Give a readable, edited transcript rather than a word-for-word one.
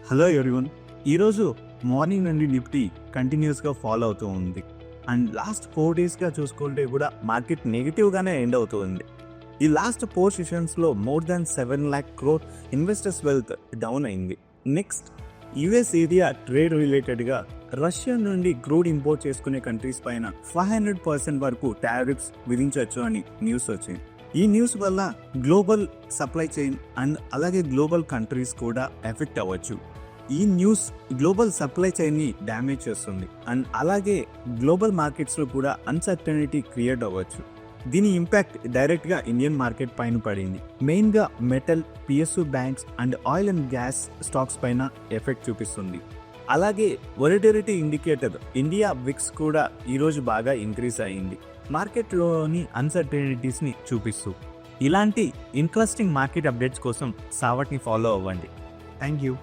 Hello everyone. ఈరోజు morning నుండి Nifty కంటిన్యూస్గా ఫాలో అవుతూ ఉంది అండ్ లాస్ట్ 4 డేస్గా చూసుకుంటే కూడా మార్కెట్ నెగిటివ్గానే ఎండ్ అవుతూ ఉంది. ఈ లాస్ట్ 4 సెషన్స్లో more than 7 lakh crore investors wealth down అయింది. నెక్స్ట్ యుఎస్ ఏరియా ట్రేడ్ రిలేటెడ్గా రష్యా నుండి క్రూడ్ ఇంపోర్ట్ చేసుకునే కంట్రీస్ పైన 500% వరకు టారిఫ్స్ విధించవచ్చు అని న్యూస్ వచ్చింది. ఈ న్యూస్ వల్ల గ్లోబల్ సప్లై చైన్ అండ్ అలాగే గ్లోబల్ కంట్రీస్ కూడా ఎఫెక్ట్ అవ్వచ్చు. ఈ న్యూస్ గ్లోబల్ సప్లై చైన్ని డ్యామేజ్ చేస్తుంది అండ్ అలాగే గ్లోబల్ మార్కెట్స్లో కూడా అన్సర్టనిటీ క్రియేట్ అవ్వచ్చు. దీని ఇంపాక్ట్ డైరెక్ట్గా ఇండియన్ మార్కెట్ పైన పడింది. మెయిన్గా metal, PSU banks and oil and gas stocks పైన ఎఫెక్ట్ చూపిస్తుంది. అలాగే వొలటిలిటీ ఇండికేటర్ ఇండియా విక్స్ కూడా ఈరోజు బాగా ఇంక్రీజ్ అయ్యింది, మార్కెట్లోని అన్సర్టనిటీస్ని చూపిస్తూ. ఇలాంటి ఇంట్రెస్టింగ్ మార్కెట్ అప్డేట్స్ కోసం సావట్ని ఫాలో అవ్వండి. Thank you.